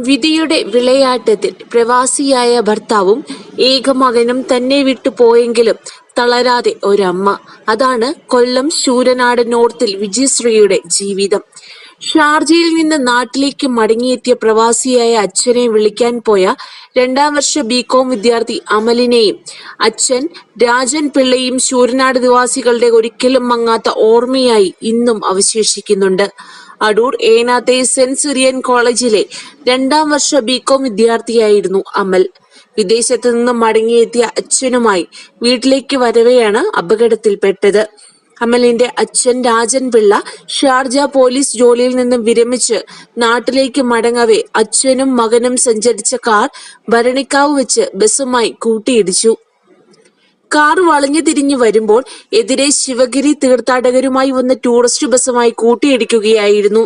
വിധിയുടെ വിളയാട്ടത്തിൽ പ്രവാസിയായ ഭർത്താവും ഏകമകനും തന്നെ വിട്ടുപോയെങ്കിലും തളരാതെ ഒരമ്മ. അതാണ് കൊല്ലം ശൂരനാട് നോർത്തിൽ വിജയശ്രീയുടെ ജീവിതം. ഷാർജയിൽ നിന്ന് നാട്ടിലേക്ക് മടങ്ങിയെത്തിയ പ്രവാസിയായ അച്ഛനെ വിളിക്കാൻ പോയ 2ാം വർഷ ബികോം വിദ്യാർത്ഥി അമലിനെയും അച്ഛൻ രാജൻ പിള്ളയും ശൂരനാട് നിവാസികളുടെ ഒരിക്കലും മങ്ങാത്ത ഓർമ്മയായി ഇന്നും അവശേഷിക്കുന്നുണ്ട്. അടൂർ ഏനാത്തെ സെന്റ് സിറിയൻ കോളേജിലെ 2ാം വർഷ ബികോം വിദ്യാർത്ഥിയായിരുന്നു അമൽ. വിദേശത്ത് നിന്ന് മടങ്ങിയെത്തിയ അച്ഛനുമായി വീട്ടിലേക്ക് വരവെയാണ് അപകടത്തിൽപ്പെട്ടത്. അമലിന്റെ അച്ഛൻ രാജൻ പിള്ള ഷാർജ പോലീസ് ജോലിയിൽ നിന്നും വിരമിച്ച് നാട്ടിലേക്ക് മടങ്ങവെ അച്ഛനും മകനും സഞ്ചരിച്ച കാർ ഭരണിക്കാവ് വെച്ച് ബസ്സുമായി കൂട്ടിയിടിച്ചു. കാർ വളഞ്ഞു തിരിഞ്ഞു വരുമ്പോൾ എതിരെ ശിവഗിരി തീർത്ഥാടകരുമായി വന്ന ടൂറിസ്റ്റ് ബസ്സുമായി കൂട്ടിയിടിക്കുകയായിരുന്നു.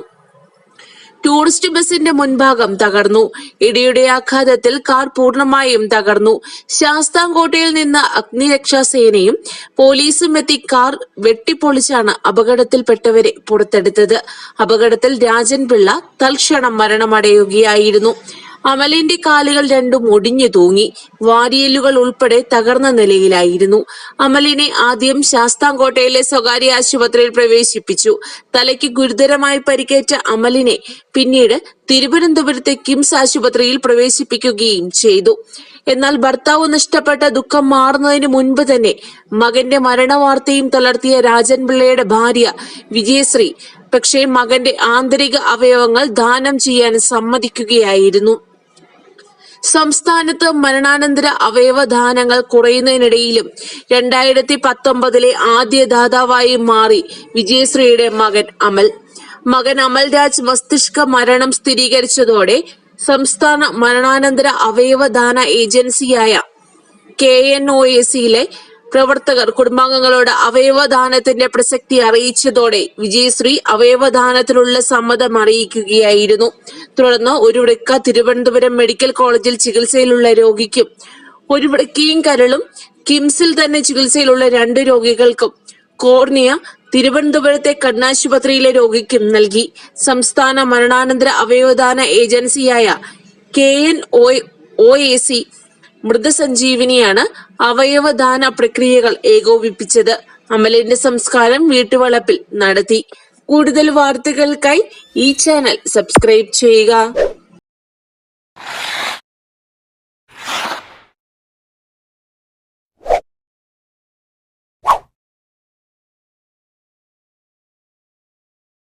ടൂറിസ്റ്റ് ബസിന്റെ മുൻഭാഗം തകർന്നു. ഇടിയുടെ ആഘാതത്തിൽ കാർ പൂർണ്ണമായും തകർന്നു. ശാസ്താംകോട്ടയിൽ നിന്ന് അഗ്നിരക്ഷാസേനയും പോലീസും എത്തി കാർ വെട്ടിപ്പൊളിച്ചാണ് അപകടത്തിൽപ്പെട്ടവരെ പുറത്തെടുത്തത്. അപകടത്തിൽ രാജൻ പിള്ള തൽക്ഷണം മരണമടയുകയായിരുന്നു. അമലിന്റെ കാലുകൾ രണ്ടും ഒടിഞ്ഞു തൂങ്ങി. വാരിയലുകൾ ഉൾപ്പെടെ തകർന്ന നിലയിലായിരുന്നു. അമലിനെ ആദ്യം ശാസ്താംകോട്ടയിലെ സ്വകാര്യ ആശുപത്രിയിൽ പ്രവേശിപ്പിച്ചു. തലയ്ക്ക് ഗുരുതരമായി പരിക്കേറ്റ അമലിനെ പിന്നീട് തിരുവനന്തപുരത്തെ കിംസ് ആശുപത്രിയിൽ പ്രവേശിപ്പിക്കുകയും ചെയ്തു. എന്നാൽ ഭർത്താവ് നഷ്ടപ്പെട്ട ദുഃഖം മാറുന്നതിന് മുൻപ് തന്നെ മകന്റെ മരണവാർത്തയും തളർത്തിയ രാജൻ പിള്ളയുടെ ഭാര്യ വിജയശ്രീ പക്ഷേ മകന്റെ ആന്തരിക അവയവങ്ങൾ ദാനം ചെയ്യാൻ സമ്മതിക്കുകയായിരുന്നു. സംസ്ഥാനത്ത് മരണാനന്തര അവയവദാനങ്ങൾ കുറയുന്നതിനിടയിലും 2019 ആദ്യ ദാതാവായി മാറി വിജയശ്രീയുടെ മകൻ അമൽ. മകൻ അമൽരാജ് മസ്തിഷ്ക മരണം സ്ഥിരീകരിച്ചതോടെ സംസ്ഥാന മരണാനന്തര അവയവദാന ഏജൻസിയായ KNOACയിലെ പ്രവർത്തകർ കുടുംബാംഗങ്ങളോട് അവയവദാനത്തിന്റെ പ്രസക്തി അറിയിച്ചതോടെ വിജയശ്രീ അവയവദാനത്തിനുള്ള സമ്മതം അറിയിക്കുകയായിരുന്നു. തുടർന്ന് ഒരു വൃക്ക തിരുവനന്തപുരം മെഡിക്കൽ കോളേജിൽ ചികിത്സയിലുള്ള രോഗിക്കും ഒരു വൃക്കയും കരളും കിംസിൽ തന്നെ ചികിത്സയിലുള്ള 2 രോഗികൾക്കും കോർണിയ തിരുവനന്തപുരത്തെ കണ്ണാശുപത്രിയിലെ രോഗിക്കും നൽകി. സംസ്ഥാന മരണാനന്തര അവയവദാന ഏജൻസിയായ KNOAC മൃതസഞ്ജീവിനിയാണ് അവയവദാന പ്രക്രിയകൾ ഏകോപിപ്പിച്ചത്. അമലിന്റെ സംസ്കാരം വീട്ടുവളപ്പിൽ നടത്തി. കൂടുതൽ വാർത്തകൾക്കായി ഈ ചാനൽ സബ്സ്ക്രൈബ് ചെയ്യുക.